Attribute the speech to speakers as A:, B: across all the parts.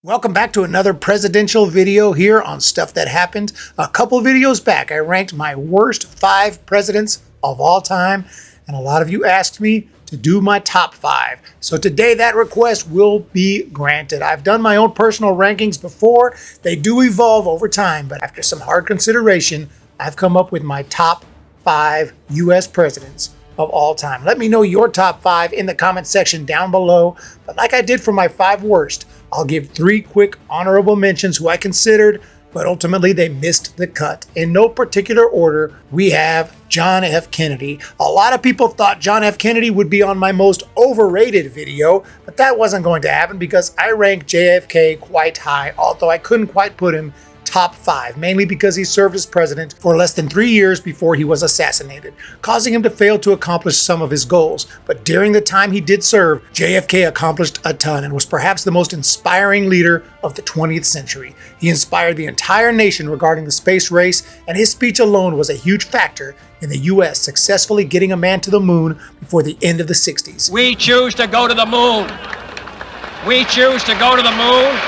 A: Welcome back to another presidential video here on Stuff That Happened. A couple videos back, I ranked my worst 5 presidents of all time, and a lot of you asked me to do my top 5. So today that request will be granted. I've done my own personal rankings before. They do evolve over time, but after some hard consideration, I've come up with my top 5 U.S. presidents of all time. Let me know your top 5 in the comment section down below. But like I did for my 5 worst, I'll give 3 quick honorable mentions who I considered, but ultimately they missed the cut. In no particular order, we have John F. Kennedy. A lot of people thought John F. Kennedy would be on my most overrated video, but that wasn't going to happen because I ranked JFK quite high, although I couldn't quite put him top 5, mainly because he served as president for less than 3 years before he was assassinated, causing him to fail to accomplish some of his goals. But during the time he did serve, JFK accomplished a ton and was perhaps the most inspiring leader of the 20th century. He inspired the entire nation regarding the space race, and his speech alone was a huge factor in the U.S. successfully getting a man to the moon before the end of the 60s.
B: We choose to go to the moon. We choose to go to the moon.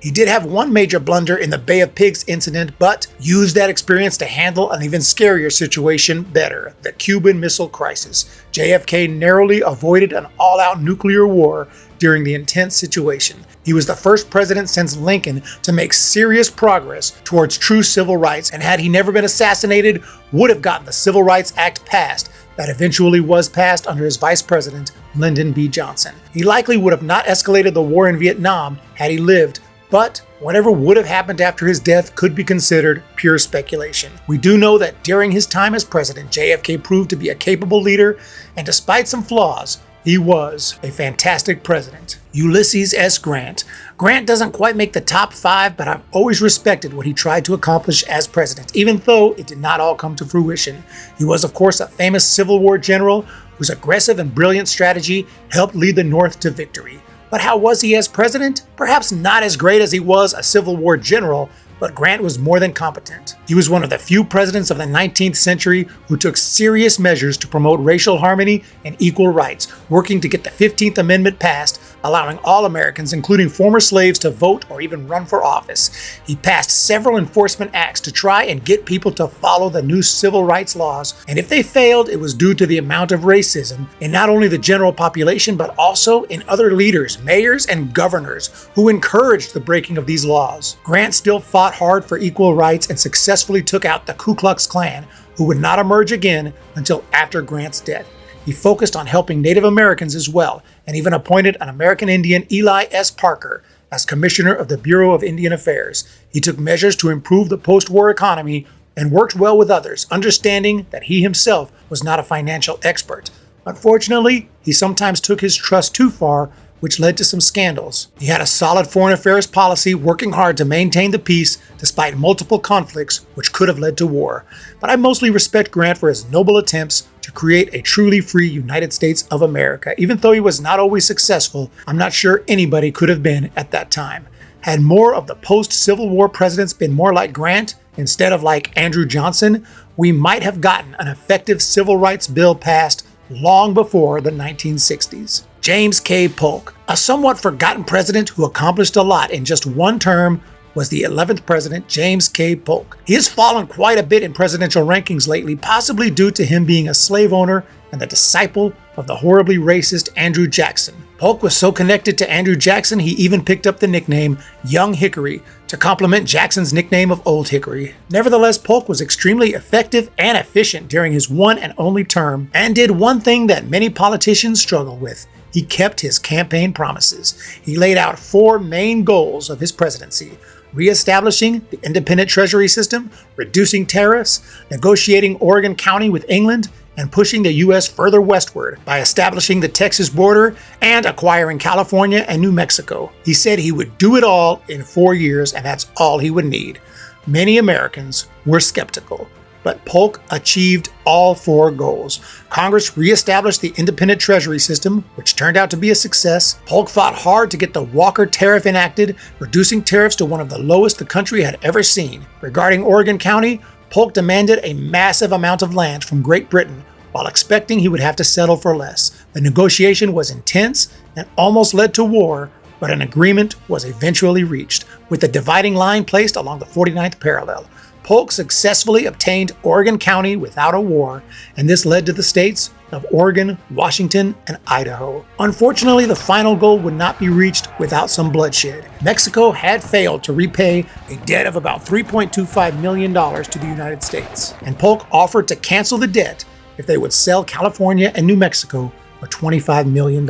A: He did have one major blunder in the Bay of Pigs incident, but used that experience to handle an even scarier situation better, the Cuban Missile Crisis. JFK narrowly avoided an all-out nuclear war during the intense situation. He was the first president since Lincoln to make serious progress towards true civil rights, and had he never been assassinated, would have gotten the Civil Rights Act passed that eventually was passed under his vice president, Lyndon B. Johnson. He likely would have not escalated the war in Vietnam had he lived, but whatever would have happened after his death could be considered pure speculation. We do know that during his time as president, JFK proved to be a capable leader, and despite some flaws, he was a fantastic president. Ulysses S. Grant. Grant doesn't quite make the top 5, but I've always respected what he tried to accomplish as president, even though it did not all come to fruition. He was, of course, a famous Civil War general whose aggressive and brilliant strategy helped lead the North to victory. But how was he as president? Perhaps not as great as he was a Civil War general, but Grant was more than competent. He was one of the few presidents of the 19th century who took serious measures to promote racial harmony and equal rights, working to get the 15th Amendment passed, allowing all Americans, including former slaves, to vote or even run for office. He passed several enforcement acts to try and get people to follow the new civil rights laws, and if they failed, it was due to the amount of racism in not only the general population, but also in other leaders, mayors, and governors who encouraged the breaking of these laws. Grant still fought hard for equal rights and successfully took out the Ku Klux Klan, who would not emerge again until after Grant's death. He focused on helping Native Americans as well, and even appointed an American Indian, Eli S. Parker, as commissioner of the Bureau of Indian Affairs. He took measures to improve the post-war economy and worked well with others, understanding that he himself was not a financial expert. Unfortunately, he sometimes took his trust too far, which led to some scandals. He had a solid foreign affairs policy, working hard to maintain the peace despite multiple conflicts which could have led to war. But I mostly respect Grant for his noble attempts to create a truly free United States of America. Even though he was not always successful, I'm not sure anybody could have been at that time. Had more of the post-Civil War presidents been more like Grant instead of like Andrew Johnson, we might have gotten an effective civil rights bill passed long before the 1960s. James K. Polk, a somewhat forgotten president who accomplished a lot in just one term, was the 11th president, James K. Polk. He has fallen quite a bit in presidential rankings lately, possibly due to him being a slave owner and the disciple of the horribly racist Andrew Jackson. Polk was so connected to Andrew Jackson, he even picked up the nickname Young Hickory to complement Jackson's nickname of Old Hickory. Nevertheless, Polk was extremely effective and efficient during his one and only term, and did one thing that many politicians struggle with. He kept his campaign promises. He laid out 4 main goals of his presidency: reestablishing the independent treasury system, reducing tariffs, negotiating Oregon County with England, and pushing the U.S. further westward by establishing the Texas border and acquiring California and New Mexico. He said he would do it all in 4 years, and that's all he would need. Many Americans were skeptical, but Polk achieved all 4 goals. Congress reestablished the independent treasury system, which turned out to be a success. Polk fought hard to get the Walker Tariff enacted, reducing tariffs to one of the lowest the country had ever seen. Regarding Oregon County, Polk demanded a massive amount of land from Great Britain, while expecting he would have to settle for less. The negotiation was intense and almost led to war, but an agreement was eventually reached, with the dividing line placed along the 49th parallel. Polk successfully obtained Oregon County without a war, and this led to the states of Oregon, Washington, and Idaho. Unfortunately, the final goal would not be reached without some bloodshed. Mexico had failed to repay a debt of about $3.25 million to the United States, and Polk offered to cancel the debt if they would sell California and New Mexico for $25 million.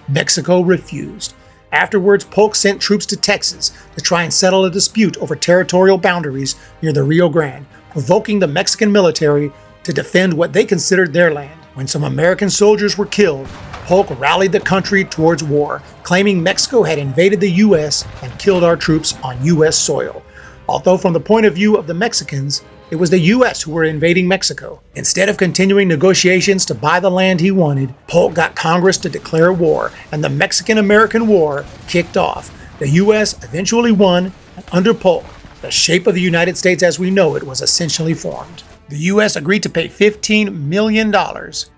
A: Mexico refused. Afterwards, Polk sent troops to Texas to try and settle a dispute over territorial boundaries near the Rio Grande, provoking the Mexican military to defend what they considered their land. When some American soldiers were killed, Polk rallied the country towards war, claiming Mexico had invaded the U.S. and killed our troops on U.S. soil. Although from the point of view of the Mexicans, it was the U.S. who were invading Mexico. Instead of continuing negotiations to buy the land he wanted, Polk got Congress to declare war, and the Mexican-American War kicked off. The U.S. eventually won, and under Polk, the shape of the United States as we know it was essentially formed. The U.S. agreed to pay $15 million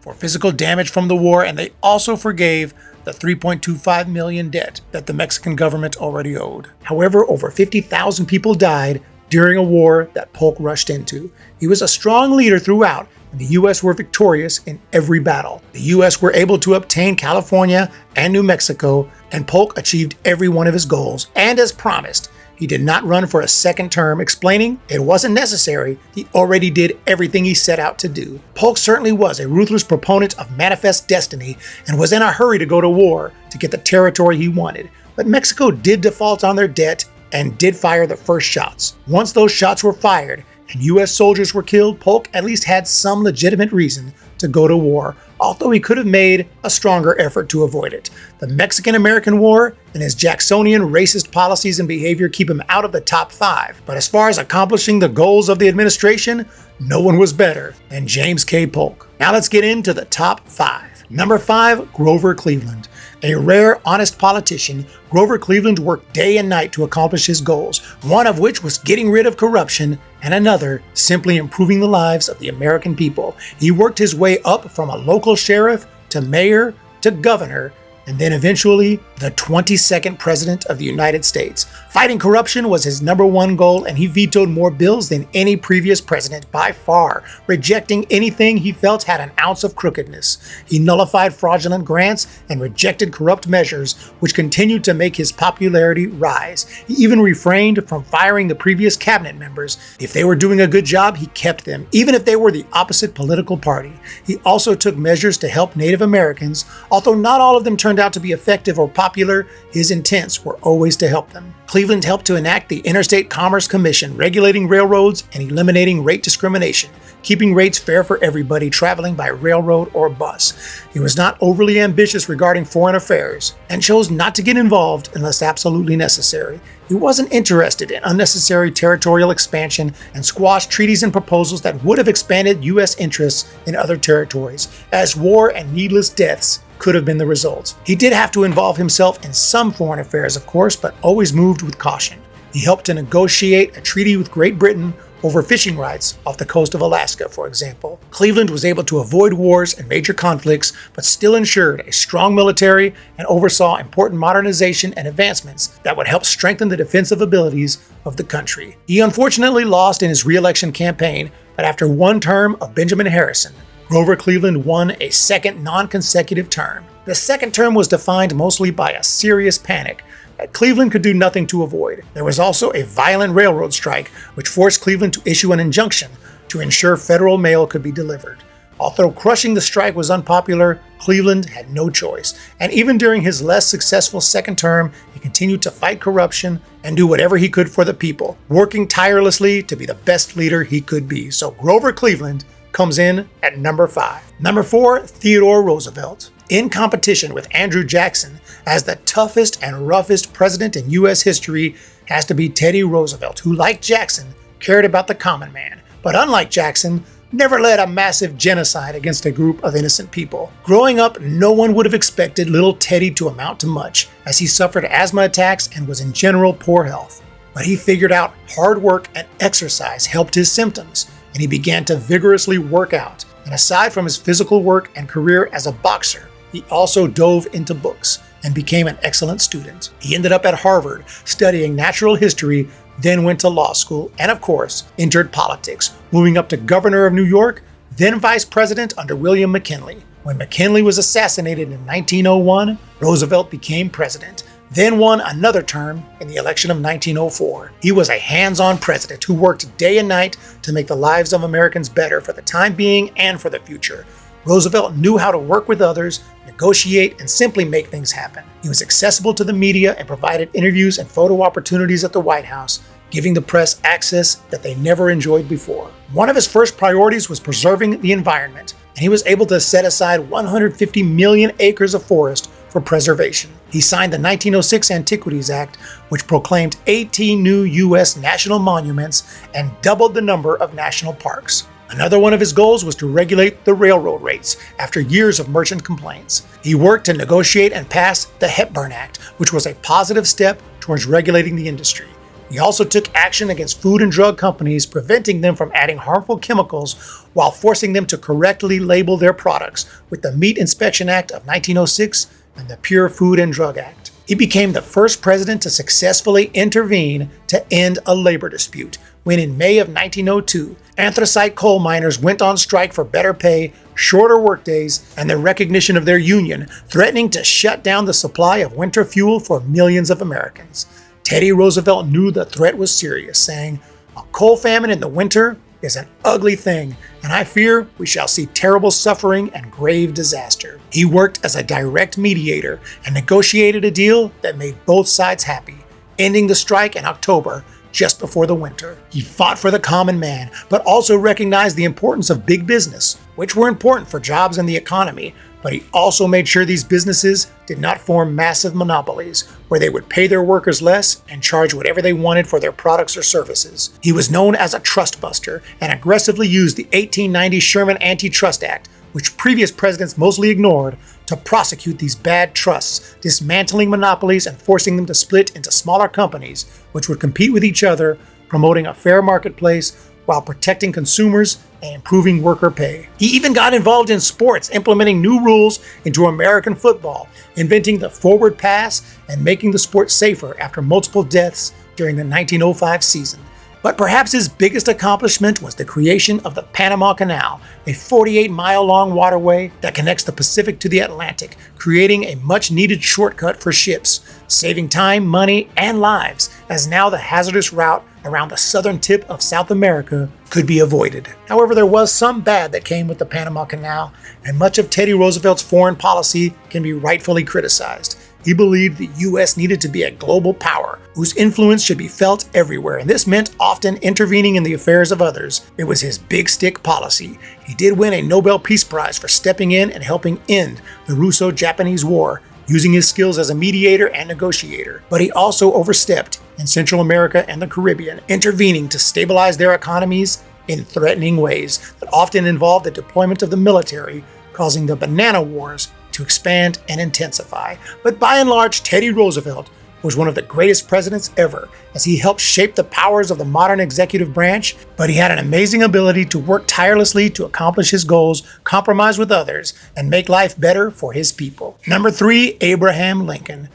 A: for physical damage from the war, and they also forgave the $3.25 million debt that the Mexican government already owed. However, over 50,000 people died during a war that Polk rushed into. He was a strong leader throughout, and the U.S. were victorious in every battle. The U.S. were able to obtain California and New Mexico, and Polk achieved every one of his goals. And as promised, he did not run for a second term, explaining it wasn't necessary. He already did everything he set out to do. Polk certainly was a ruthless proponent of manifest destiny and was in a hurry to go to war to get the territory he wanted. But Mexico did default on their debt and did fire the first shots. Once those shots were fired and U.S. soldiers were killed, Polk at least had some legitimate reason to go to war, although he could have made a stronger effort to avoid it. The Mexican-American War and his Jacksonian racist policies and behavior keep him out of the top 5. But as far as accomplishing the goals of the administration, no one was better than James K. Polk. Now let's get into the top 5. Number 5, Grover Cleveland. A rare, honest politician, Grover Cleveland worked day and night to accomplish his goals, one of which was getting rid of corruption, and another simply improving the lives of the American people. He worked his way up from a local sheriff to mayor to governor, and then eventually the 22nd President of the United States. Fighting corruption was his number one goal, and he vetoed more bills than any previous president by far, rejecting anything he felt had an ounce of crookedness. He nullified fraudulent grants and rejected corrupt measures, which continued to make his popularity rise. He even refrained from firing the previous cabinet members. If they were doing a good job, he kept them, even if they were the opposite political party. He also took measures to help Native Americans. Although not all of them turned out to be effective or popular, his intents were always to help them. Cleveland helped to enact the Interstate Commerce Commission, regulating railroads and eliminating rate discrimination, keeping rates fair for everybody traveling by railroad or bus. He was not overly ambitious regarding foreign affairs and chose not to get involved unless absolutely necessary. He wasn't interested in unnecessary territorial expansion and squashed treaties and proposals that would have expanded U.S. interests in other territories, as war and needless deaths could have been the results. He did have to involve himself in some foreign affairs, of course, but always moved with caution. He helped to negotiate a treaty with Great Britain over fishing rights off the coast of Alaska, for example. Cleveland was able to avoid wars and major conflicts, but still ensured a strong military and oversaw important modernization and advancements that would help strengthen the defensive abilities of the country. He unfortunately lost in his re-election campaign, but after one term of Benjamin Harrison, Grover Cleveland won a second non-consecutive term. The second term was defined mostly by a serious panic that Cleveland could do nothing to avoid. There was also a violent railroad strike, which forced Cleveland to issue an injunction to ensure federal mail could be delivered. Although crushing the strike was unpopular, Cleveland had no choice, and even during his less successful second term, he continued to fight corruption and do whatever he could for the people, working tirelessly to be the best leader he could be. So Grover Cleveland comes in at number 5. Number 4, Theodore Roosevelt. In competition with Andrew Jackson as the toughest and roughest president in U.S. history has to be Teddy Roosevelt, who, like Jackson, cared about the common man, but unlike Jackson, never led a massive genocide against a group of innocent people. Growing up, no one would have expected little Teddy to amount to much, as he suffered asthma attacks and was in general poor health. But he figured out hard work and exercise helped his symptoms, and he began to vigorously work out. And aside from his physical work and career as a boxer, he also dove into books. and became an excellent student. He ended up at Harvard studying natural history, then went to law school, and of course, entered politics, moving up to governor of New York, then vice president under William McKinley. When McKinley was assassinated in 1901, Roosevelt became president, then won another term in the election of 1904. He was a hands-on president who worked day and night to make the lives of Americans better for the time being and for the future. Roosevelt knew how to work with others, negotiate, and simply make things happen. He was accessible to the media and provided interviews and photo opportunities at the White House, giving the press access that they never enjoyed before. One of his first priorities was preserving the environment, and he was able to set aside 150 million acres of forest for preservation. He signed the 1906 Antiquities Act, which proclaimed 18 new U.S. national monuments and doubled the number of national parks. Another one of his goals was to regulate the railroad rates after years of merchant complaints. He worked to negotiate and pass the Hepburn Act, which was a positive step towards regulating the industry. He also took action against food and drug companies, preventing them from adding harmful chemicals while forcing them to correctly label their products with the Meat Inspection Act of 1906 and the Pure Food and Drug Act. He became the first president to successfully intervene to end a labor dispute when in May of 1902, anthracite coal miners went on strike for better pay, shorter workdays, and the recognition of their union, threatening to shut down the supply of winter fuel for millions of Americans. Teddy Roosevelt knew the threat was serious, saying, "A coal famine in the winter is an ugly thing, and I fear we shall see terrible suffering and grave disaster." He worked as a direct mediator and negotiated a deal that made both sides happy, ending the strike in October, just before the winter. He fought for the common man, but also recognized the importance of big business, which were important for jobs and the economy, but he also made sure these businesses did not form massive monopolies, where they would pay their workers less and charge whatever they wanted for their products or services. He was known as a trust buster and aggressively used the 1890 Sherman Antitrust Act, which previous presidents mostly ignored, to prosecute these bad trusts, dismantling monopolies and forcing them to split into smaller companies, which would compete with each other, promoting a fair marketplace while protecting consumers and improving worker pay. He even got involved in sports, implementing new rules into American football, inventing the forward pass, and making the sport safer after multiple deaths during the 1905 season. But perhaps his biggest accomplishment was the creation of the Panama Canal, a 48-mile-long waterway that connects the Pacific to the Atlantic, creating a much-needed shortcut for ships, saving time, money, and lives, as now the hazardous route around the southern tip of South America could be avoided. However, there was some bad that came with the Panama Canal, and much of Teddy Roosevelt's foreign policy can be rightfully criticized. He believed the U.S. needed to be a global power whose influence should be felt everywhere, and this meant often intervening in the affairs of others. It was his big stick policy. He did win a Nobel Peace Prize for stepping in and helping end the Russo-Japanese War, using his skills as a mediator and negotiator. But he also overstepped in Central America and the Caribbean, intervening to stabilize their economies in threatening ways that often involved the deployment of the military, causing the Banana Wars to expand and intensify. But by and large, Teddy Roosevelt was one of the greatest presidents ever, as he helped shape the powers of the modern executive branch, but he had an amazing ability to work tirelessly to accomplish his goals, compromise with others, and make life better for his people. Number 3, Abraham Lincoln.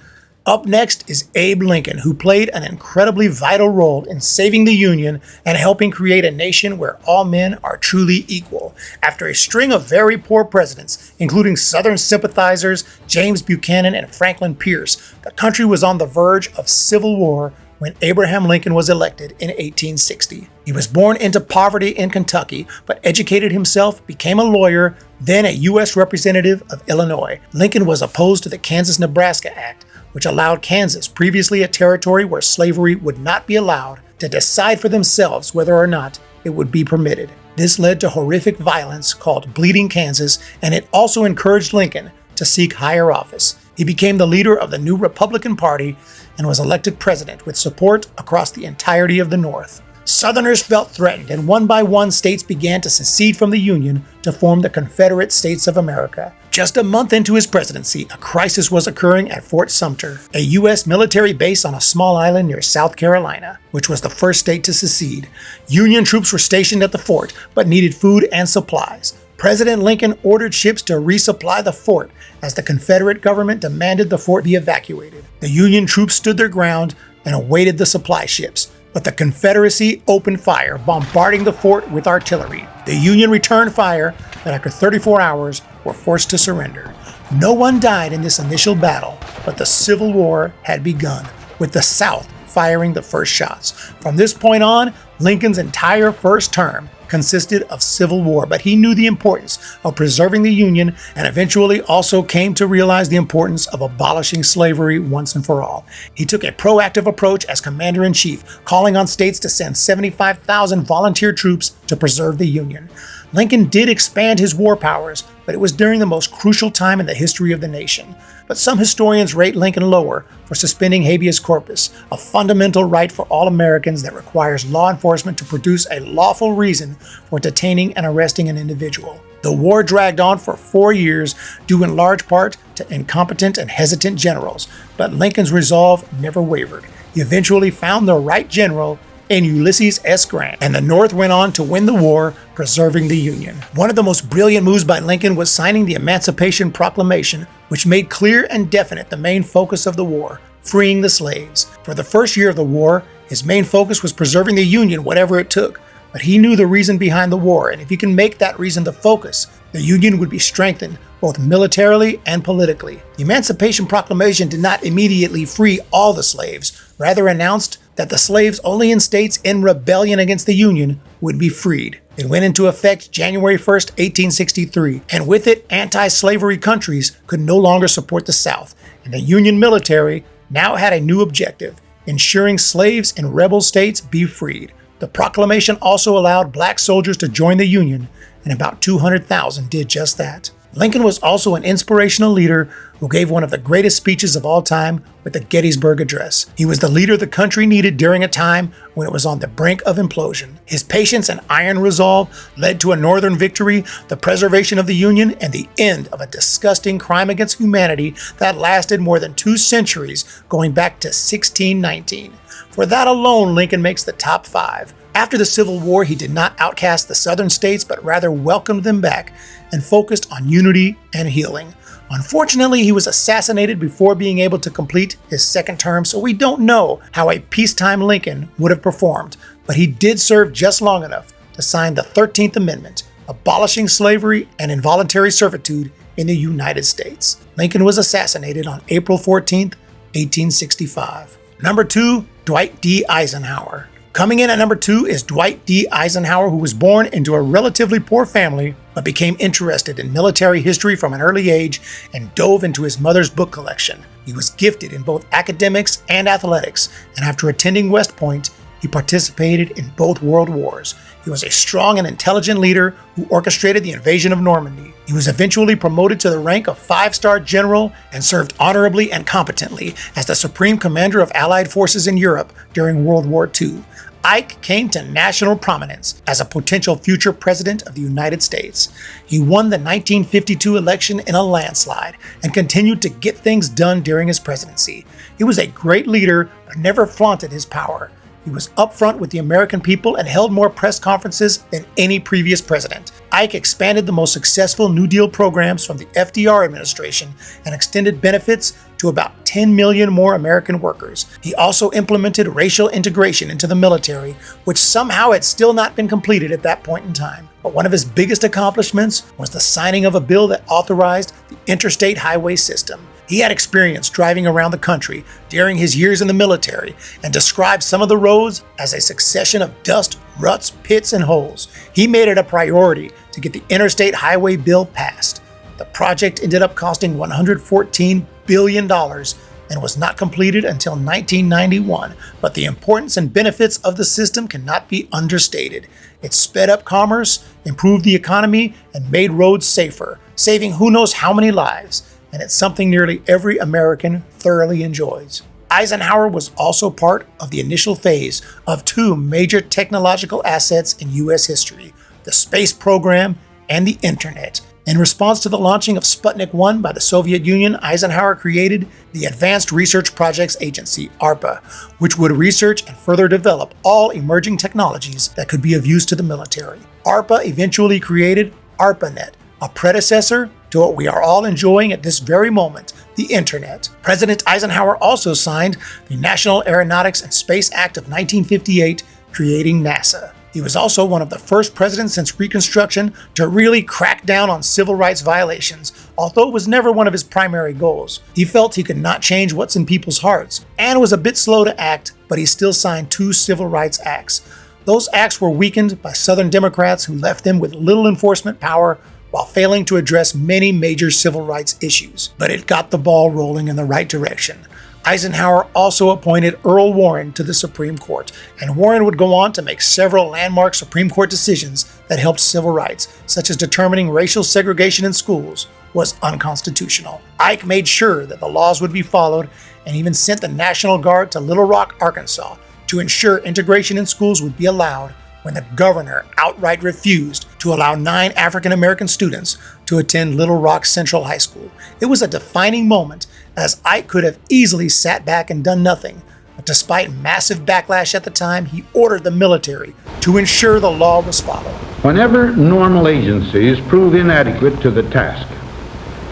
A: Up next is Abe Lincoln, who played an incredibly vital role in saving the Union and helping create a nation where all men are truly equal. After a string of very poor presidents, including Southern sympathizers James Buchanan and Franklin Pierce, the country was on the verge of civil war when Abraham Lincoln was elected in 1860. He was born into poverty in Kentucky, but educated himself, became a lawyer, then a U.S. representative of Illinois. Lincoln was opposed to the Kansas-Nebraska Act, which allowed Kansas, previously a territory where slavery would not be allowed, to decide for themselves whether or not it would be permitted. This led to horrific violence called Bleeding Kansas, and it also encouraged Lincoln to seek higher office. He became the leader of the new Republican Party and was elected president with support across the entirety of the North. Southerners felt threatened, and one by one states began to secede from the Union to form the Confederate States of America. Just a month into his presidency, a crisis was occurring at Fort Sumter, a U.S. military base on a small island near South Carolina, which was the first state to secede. Union troops were stationed at the fort, but needed food and supplies. President Lincoln ordered ships to resupply the fort as the Confederate government demanded the fort be evacuated. The Union troops stood their ground and awaited the supply ships, but the Confederacy opened fire, bombarding the fort with artillery. The Union returned fire, but after 34 hours were forced to surrender. No one died in this initial battle, but the Civil War had begun, with the South firing the first shots. From this point on, Lincoln's entire first term consisted of civil war, but he knew the importance of preserving the Union and eventually also came to realize the importance of abolishing slavery once and for all. He took a proactive approach as commander-in-chief, calling on states to send 75,000 volunteer troops to preserve the Union. Lincoln did expand his war powers, but it was during the most crucial time in the history of the nation. But some historians rate Lincoln lower for suspending habeas corpus, a fundamental right for all Americans that requires law enforcement to produce a lawful reason for detaining and arresting an individual. The war dragged on for 4 years, due in large part to incompetent and hesitant generals, but Lincoln's resolve never wavered. He eventually found the right general in Ulysses S. Grant, and the North went on to win the war, preserving the Union. One of the most brilliant moves by Lincoln was signing the Emancipation Proclamation, which made clear and definite the main focus of the war, freeing the slaves. For the first year of the war, his main focus was preserving the Union, whatever it took. But he knew the reason behind the war, and if he can make that reason the focus, the Union would be strengthened, both militarily and politically. The Emancipation Proclamation did not immediately free all the slaves, rather announced that the slaves only in states in rebellion against the Union would be freed. It went into effect January 1st, 1863, and with it, anti-slavery countries could no longer support the South, and the Union military now had a new objective: ensuring slaves in rebel states be freed. The proclamation also allowed black soldiers to join the Union, and about 200,000 did just that. Lincoln was also an inspirational leader who gave one of the greatest speeches of all time with the Gettysburg Address. He was the leader the country needed during a time when it was on the brink of implosion. His patience and iron resolve led to a Northern victory, the preservation of the Union, and the end of a disgusting crime against humanity that lasted more than 2 centuries, going back to 1619. For that alone, Lincoln makes the top 5. After the Civil War, he did not outcast the Southern states, but rather welcomed them back and focused on unity and healing. Unfortunately, he was assassinated before being able to complete his second term, so we don't know how a peacetime Lincoln would have performed, but he did serve just long enough to sign the 13th Amendment, abolishing slavery and involuntary servitude in the United States. Lincoln was assassinated on April 14th, 1865. Number 2, Dwight D. Eisenhower. Coming in at number 2 is Dwight D. Eisenhower, who was born into a relatively poor family, but became interested in military history from an early age and dove into his mother's book collection. He was gifted in both academics and athletics, and after attending West Point, he participated in both world wars. He was a strong and intelligent leader who orchestrated the invasion of Normandy. He was eventually promoted to the rank of 5-star general and served honorably and competently as the supreme commander of Allied forces in Europe during World War II. Ike came to national prominence as a potential future president of the United States. He won the 1952 election in a landslide and continued to get things done during his presidency. He was a great leader, but never flaunted his power. He was upfront with the American people and held more press conferences than any previous president. Ike expanded the most successful New Deal programs from the FDR administration and extended benefits to about 10 million more American workers. He also implemented racial integration into the military, which somehow had still not been completed at that point in time. But one of his biggest accomplishments was the signing of a bill that authorized the interstate highway system. He had experience driving around the country during his years in the military and described some of the roads as a succession of dust, ruts, pits, and holes. He made it a priority to get the interstate highway bill passed. The project ended up costing $114 billion and was not completed until 1991, but the importance and benefits of the system cannot be understated. It sped up commerce, improved the economy, and made roads safer, saving who knows how many lives. And it's something nearly every American thoroughly enjoys. Eisenhower was also part of the initial phase of 2 major technological assets in U.S. history, the space program and the internet. In response to the launching of Sputnik 1 by the Soviet Union, Eisenhower created the Advanced Research Projects Agency, ARPA, which would research and further develop all emerging technologies that could be of use to the military. ARPA eventually created ARPANET, a predecessor to what we are all enjoying at this very moment, the Internet. President Eisenhower also signed the National Aeronautics and Space Act of 1958, creating NASA. He was also one of the first presidents since Reconstruction to really crack down on civil rights violations, although it was never one of his primary goals. He felt he could not change what's in people's hearts, and was a bit slow to act, but he still signed 2 civil rights acts. Those acts were weakened by Southern Democrats who left them with little enforcement power while failing to address many major civil rights issues. But it got the ball rolling in the right direction. Eisenhower also appointed Earl Warren to the Supreme Court, and Warren would go on to make several landmark Supreme Court decisions that helped civil rights, such as determining racial segregation in schools was unconstitutional. Ike made sure that the laws would be followed and even sent the National Guard to Little Rock, Arkansas, to ensure integration in schools would be allowed when the governor outright refused to allow 9 African American students to attend Little Rock Central High School. It was a defining moment, as Ike could have easily sat back and done nothing, but despite massive backlash at the time, he ordered the military to ensure the law was followed.
C: Whenever normal agencies prove inadequate to the task,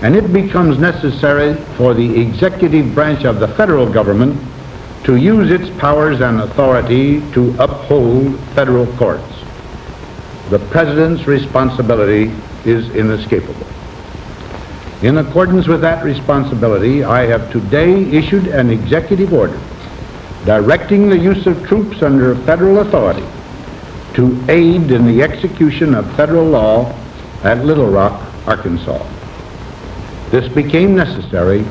C: and it becomes necessary for the executive branch of the federal government to use its powers and authority to uphold federal courts, the President's responsibility is inescapable. In accordance with that responsibility, I have today issued an executive order directing the use of troops under federal authority to aid in the execution of federal law at Little Rock, Arkansas. This became necessary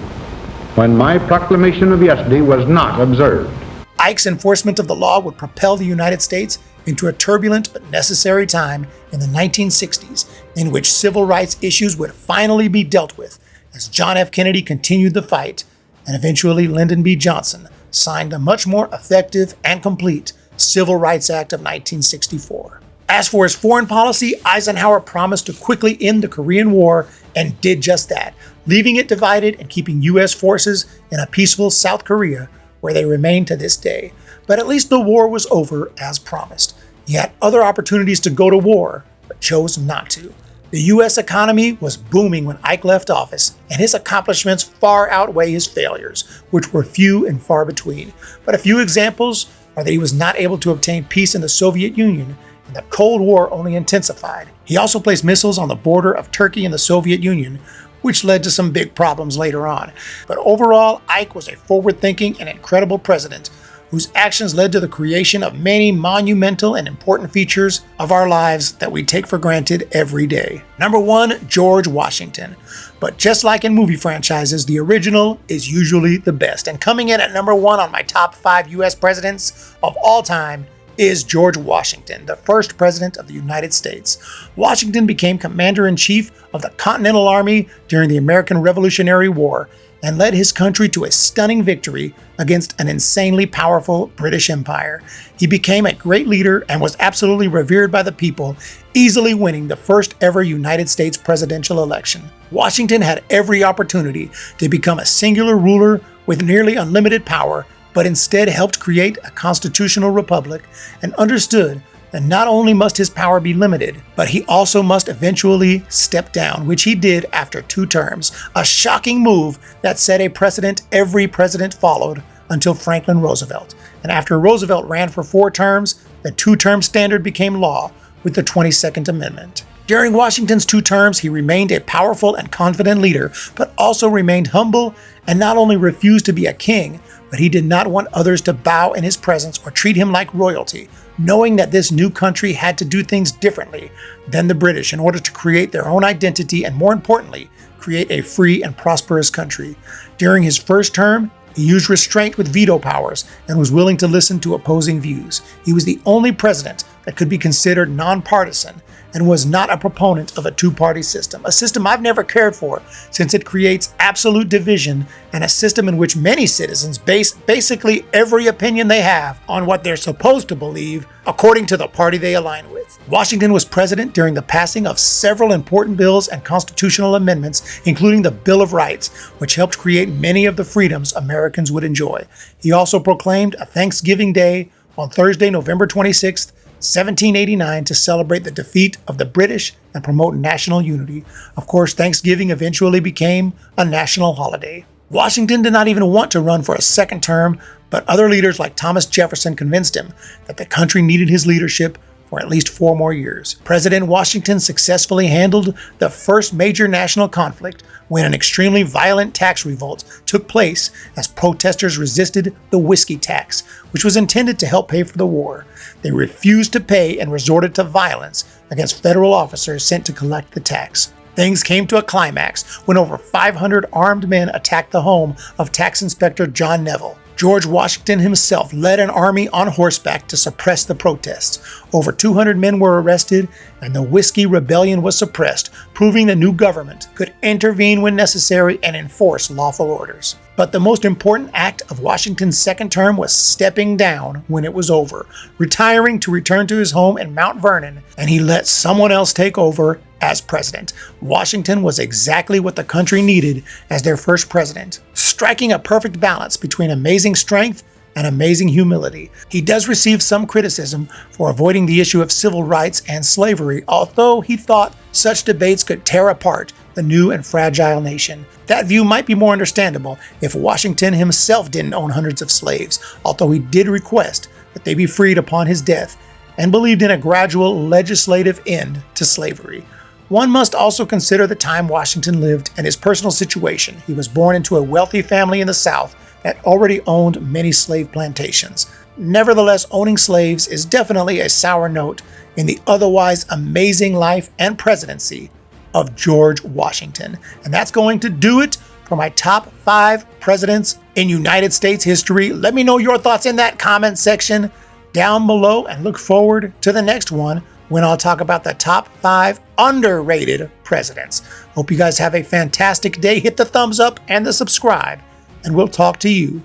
C: when my proclamation of yesterday was not observed.
A: Ike's enforcement of the law would propel the United States into a turbulent but necessary time in the 1960s, in which civil rights issues would finally be dealt with, as John F. Kennedy continued the fight, and eventually Lyndon B. Johnson signed the much more effective and complete Civil Rights Act of 1964. As for his foreign policy, Eisenhower promised to quickly end the Korean War and did just that, leaving it divided and keeping U.S. forces in a peaceful South Korea, where they remain to this day. But at least the war was over as promised. He had other opportunities to go to war, but chose not to. The U.S. economy was booming when Ike left office, and his accomplishments far outweigh his failures, which were few and far between. But a few examples are that he was not able to obtain peace in the Soviet Union, and the Cold War only intensified. He also placed missiles on the border of Turkey and the Soviet Union, which led to some big problems later on. But overall, Ike was a forward-thinking and incredible president whose actions led to the creation of many monumental and important features of our lives that we take for granted every day. Number 1, George Washington. But just like in movie franchises, the original is usually the best. And coming in at number 1 on my top 5 U.S. presidents of all time is George Washington, the first president of the United States. Washington became commander-in-chief of the Continental Army during the American Revolutionary War and led his country to a stunning victory against an insanely powerful British Empire. He became a great leader and was absolutely revered by the people, easily winning the first ever United States presidential election. Washington had every opportunity to become a singular ruler with nearly unlimited power, but instead helped create a constitutional republic and understood that not only must his power be limited, but he also must eventually step down, which he did after 2 terms, a shocking move that set a precedent every president followed until Franklin Roosevelt. And after Roosevelt ran for 4 terms, the 2-term standard became law with the 22nd Amendment. During Washington's 2 terms, he remained a powerful and confident leader, but also remained humble and not only refused to be a king, but he did not want others to bow in his presence or treat him like royalty, knowing that this new country had to do things differently than the British in order to create their own identity and, more importantly, create a free and prosperous country. During his first term, he used restraint with veto powers and was willing to listen to opposing views. He was the only president that could be considered nonpartisan and was not a proponent of a 2-party system, a system I've never cared for since it creates absolute division and a system in which many citizens base basically every opinion they have on what they're supposed to believe according to the party they align with. Washington was president during the passing of several important bills and constitutional amendments, including the Bill of Rights, which helped create many of the freedoms Americans would enjoy. He also proclaimed a Thanksgiving Day on Thursday, November 26th, 1789, to celebrate the defeat of the British and promote national unity. Of course, Thanksgiving eventually became a national holiday. Washington did not even want to run for a second term, but other leaders like Thomas Jefferson convinced him that the country needed his leadership for at least 4 more years. President Washington successfully handled the first major national conflict when an extremely violent tax revolt took place as protesters resisted the whiskey tax, which was intended to help pay for the war. They refused to pay and resorted to violence against federal officers sent to collect the tax. Things came to a climax when over 500 armed men attacked the home of tax inspector John Neville. George Washington himself led an army on horseback to suppress the protests. Over 200 men were arrested, and the Whiskey Rebellion was suppressed, proving the new government could intervene when necessary and enforce lawful orders. But the most important act of Washington's second term was stepping down when it was over, retiring to return to his home in Mount Vernon, and he let someone else take over as president. Washington was exactly what the country needed as their first president, striking a perfect balance between amazing strength and amazing humility. He does receive some criticism for avoiding the issue of civil rights and slavery, although he thought such debates could tear apart the new and fragile nation. That view might be more understandable if Washington himself didn't own hundreds of slaves, although he did request that they be freed upon his death and believed in a gradual legislative end to slavery. One must also consider the time Washington lived and his personal situation. He was born into a wealthy family in the South that already owned many slave plantations. Nevertheless, owning slaves is definitely a sour note in the otherwise amazing life and presidency of George Washington. And that's going to do it for my top 5 presidents in United States history. Let me know your thoughts in that comment section down below, and look forward to the next one when I'll talk about the top 5 underrated presidents. Hope you guys have a fantastic day. Hit the thumbs up and the subscribe, and we'll talk to you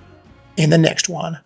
A: in the next one.